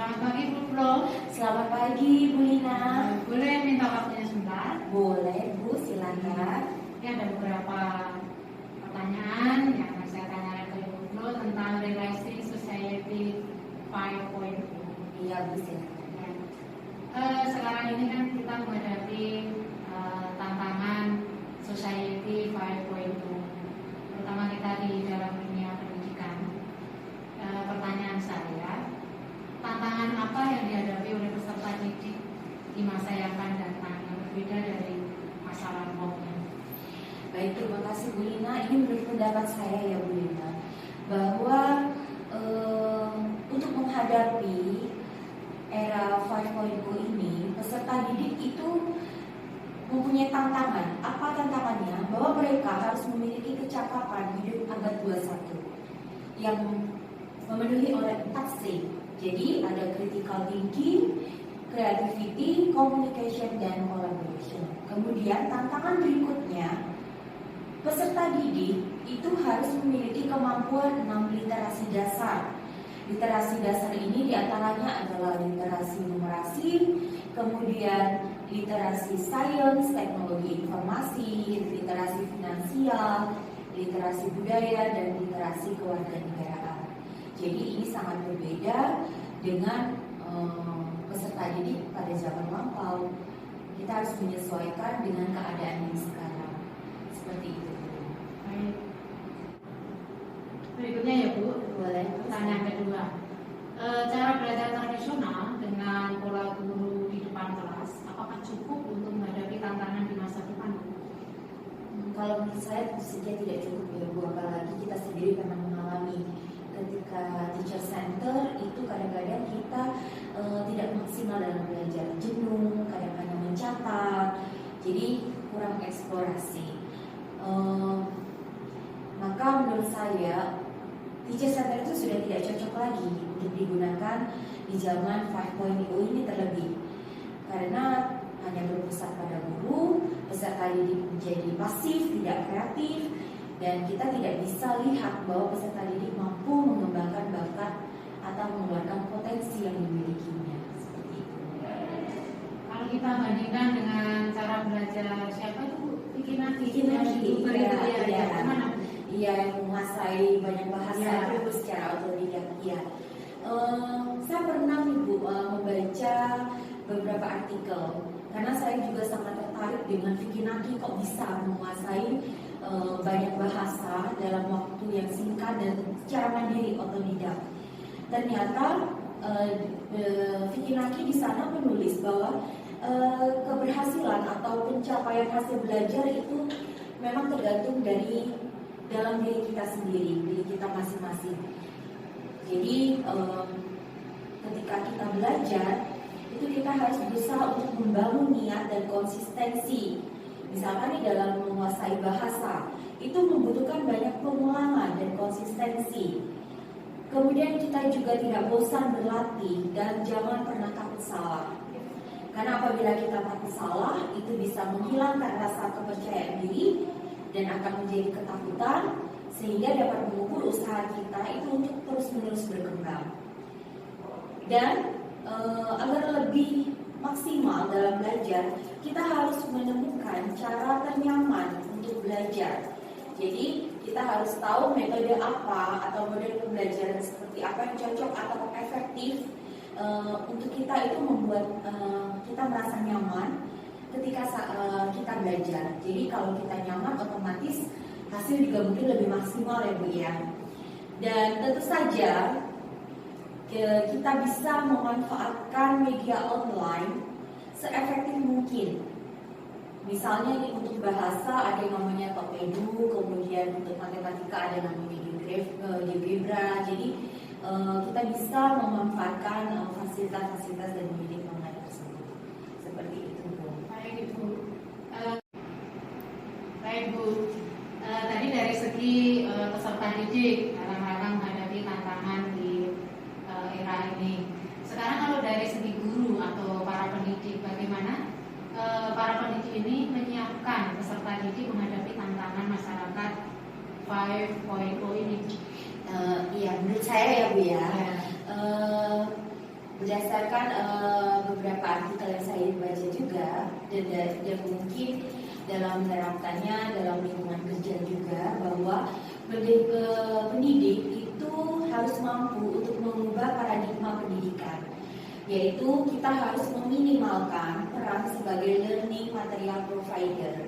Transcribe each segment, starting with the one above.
Selamat pagi Bu Flo. Selamat pagi Bu Lina. Boleh minta waktunya sebentar? Boleh Bu, silakan. Ini ada beberapa pertanyaan yang akan saya tanyakan ke Bu Flo tentang relasi society 5.0. Iya Bu, silakan. Sekarang ini kan kita menghadapi tantangan society 5.0, terutama kita di dalam dunia pendidikan. Pertanyaan saya, tantangan apa yang dihadapi oleh peserta didik di masa yang akan datang yang berbeda dari masa lampaunya? Baik, terima kasih Bu Lina. Ini menurut pendapat saya ya Bu Lina, bahwa untuk menghadapi era 5.0 ini, peserta didik itu mempunyai tantangan. Apa tantangannya? Bahwa mereka harus memiliki kecakapan hidup abad 21 yang memenuhi oleh 4C. Jadi ada critical thinking, creativity, communication, dan collaboration. Kemudian tantangan berikutnya, peserta didik itu harus memiliki kemampuan 6 literasi dasar. Literasi dasar ini diantaranya adalah literasi numerasi, kemudian literasi sains, teknologi informasi, literasi finansial, literasi budaya, dan literasi kewarganegaraan. Jadi ini sangat berbeda dengan peserta didik pada zaman lampau. Kita harus menyesuaikan dengan keadaan yang sekarang. Seperti itu. Baik. Berikutnya ya Bu, Boleh. pertanyaan kedua. Cara belajar tradisional dengan pola guru di depan kelas, apakah cukup untuk menghadapi tantangan di masa depan? Kalau menurut saya tentu saja tidak cukup ya Bu, apalagi kita sendiri pernah mengalami ketika teacher center itu kadang-kadang kita tidak maksimal dalam belajar, jenuh, kadang-kadang mencatat, jadi kurang eksplorasi. Maka menurut saya teacher center itu sudah tidak cocok lagi untuk digunakan di zaman 5.0 ini terlebih, karena hanya berpusat pada guru, peserta didik menjadi pasif, tidak kreatif, dan kita tidak bisa lihat bahwa peserta didik mampu mengembangkan bakat atau mengeluarkan potensi yang dimilikinya. Seperti itu. Kalau kita bandingkan dengan cara belajar siapa itu Vicky Naki, Iya, yang menguasai banyak bahasa ya. itu secara otodidak. Iya. Saya pernah Ibu membaca beberapa artikel, karena saya juga sangat tertarik dengan Vicky Naki kok bisa menguasai banyak bahasa dalam waktu yang singkat dan secara mandiri otodidak. Ternyata Vicky Naki di sana menulis bahwa keberhasilan atau pencapaian hasil belajar itu memang tergantung dari dalam diri kita sendiri, diri kita masing-masing. Jadi ketika kita belajar itu kita harus berusaha untuk membangun niat dan konsistensi. Misalkan di dalam menguasai bahasa itu membutuhkan banyak pengulangan dan konsistensi. Kemudian kita juga tidak bosan berlatih dan jangan pernah takut salah. Karena apabila kita takut salah itu bisa menghilangkan rasa kepercayaan diri dan akan menjadi ketakutan, sehingga dapat mengukur usaha kita itu untuk terus-menerus berkembang. Dan agar lebih maksimal dalam belajar, kita harus menemukan cara ternyaman untuk belajar. Jadi kita harus tahu metode apa atau model pembelajaran seperti apa yang cocok atau efektif untuk kita itu membuat kita merasa nyaman ketika kita belajar. Jadi kalau kita nyaman, otomatis hasil juga mungkin lebih maksimal ya Bu ya. Dan tentu saja kita bisa memanfaatkan media online seefektif mungkin. Misalnya ini untuk bahasa ada yang namanya Topedu, kemudian untuk matematika ada namanya GeoGebra. Jadi kita bisa memanfaatkan fasilitas-fasilitas dan media online tersebut. Seperti itu Bu. Baik Ibu. Baik Bu. Tadi dari segi peserta didik dalam rangka menghadapi tantangan di era ini. Sekarang kalau dari segi guru atau para pendidik, bagaimana para pendidik ini menyiapkan peserta didik menghadapi tantangan masyarakat 5.0 ini? Iya, menurut saya ya Bu ya. Berdasarkan beberapa artikel yang saya baca juga dan mungkin dalam menerapkannya dalam lingkungan kerja juga, bahwa pendidik itu harus mampu untuk mengubah paradigma pendidikan, yaitu kita harus meminimalkan peran sebagai learning material provider.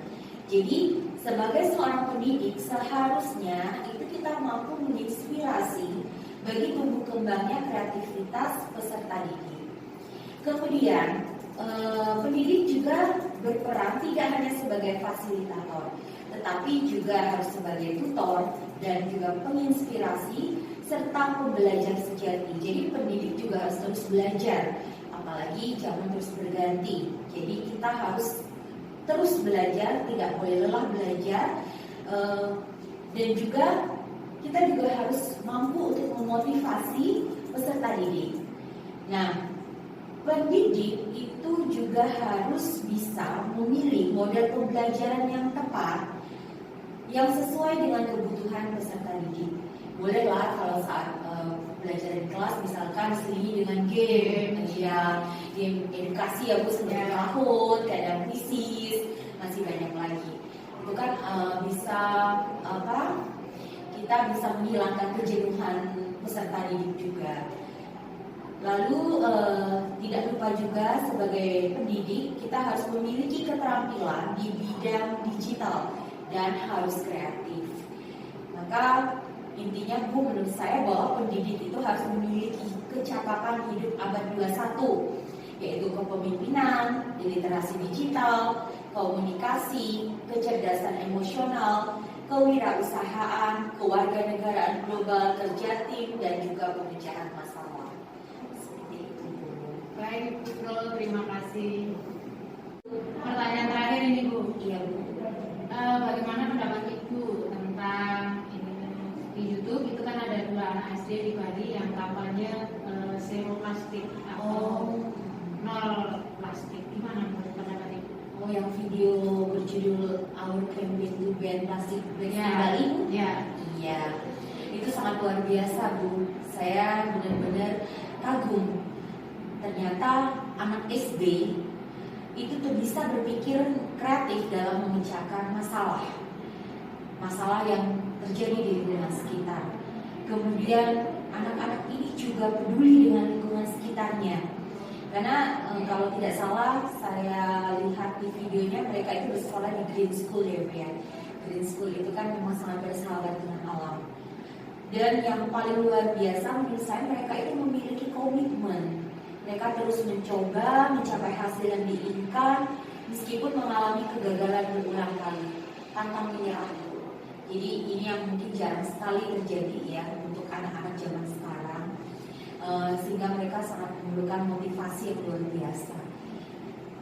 Jadi sebagai seorang pendidik seharusnya itu kita mampu menginspirasi bagi tumbuh kembangnya kreativitas peserta didik. Kemudian pendidik juga berperan tidak hanya sebagai fasilitator, tetapi juga harus sebagai tutor dan juga penginspirasi serta pembelajar sejati. Jadi pendidik juga harus terus belajar, apalagi zaman terus berganti. Jadi kita harus terus belajar, tidak boleh lelah belajar, dan juga kita juga harus mampu untuk memotivasi peserta didik. Nah, pendidik itu juga harus bisa memilih model pembelajaran yang tepat, yang sesuai dengan kebutuhan peserta didik. Bolehlah kalau saat belajar di kelas misalkan diselingi dengan game edukasi ya Bu, seperti Kahoot, kadang kuisis, masih banyak lagi. Itu kan bisa kita bisa menghilangkan kejenuhan peserta didik juga. Lalu tidak lupa juga sebagai pendidik kita harus memiliki keterampilan di bidang digital dan harus kreatif. Maka intinya Bu, menurut saya bahwa pendidik itu harus memiliki kecakapan hidup abad 21, yaitu kepemimpinan, literasi digital, komunikasi, kecerdasan emosional, kewirausahaan, kewarganegaraan global, kerja tim, dan juga pemecahan masalah. Seperti itu Bu. Baik Bu, terima kasih. Pertanyaan terakhir ini Bu. Iya Bu. Bagaimana pendapat Ibu tentang di YouTube itu kan ada 2 anak SD di Bali yang kampanye zero plastik atau nol plastik. Gimana menurut pendapat Ibu? Oh, yang video berjudul Our Campaign to Ban Plastic Waste di Bali? Ya. Iya. Itu sangat luar biasa Bu. Saya benar-benar kagum. Ternyata anak SD itu tuh bisa berpikir kreatif dalam memecahkan masalah yang terjadi di lingkungan sekitar. Kemudian anak-anak ini juga peduli dengan lingkungan sekitarnya. Karena kalau tidak salah saya lihat di videonya mereka itu bersekolah di Green School ya Bu ya. Green School itu kan memang sangat bersahabat dengan alam. Dan yang paling luar biasa menurut saya, mereka itu memiliki komitmen. Mereka terus mencoba mencapai hasil yang diinginkan meskipun mengalami kegagalan berulang kali, pantang menyerah. Jadi ini yang mungkin jarang sekali terjadi ya untuk anak-anak zaman sekarang, sehingga mereka sangat memerlukan motivasi yang luar biasa.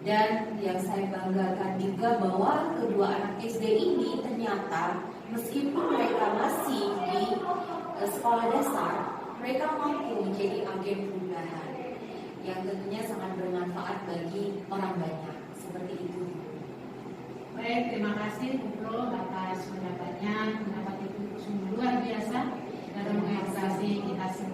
Dan yang saya banggakan juga bahwa kedua anak SD ini ternyata meskipun mereka masih di sekolah dasar, mereka mampu menjadi agen perubahan yang tentunya sangat bermanfaat bagi orang banyak. Seperti itu. Baik, terima kasih Bu Pro atas pendapatnya. Pendapat Ibu sungguh luar biasa dalam mengedukasi kita semua.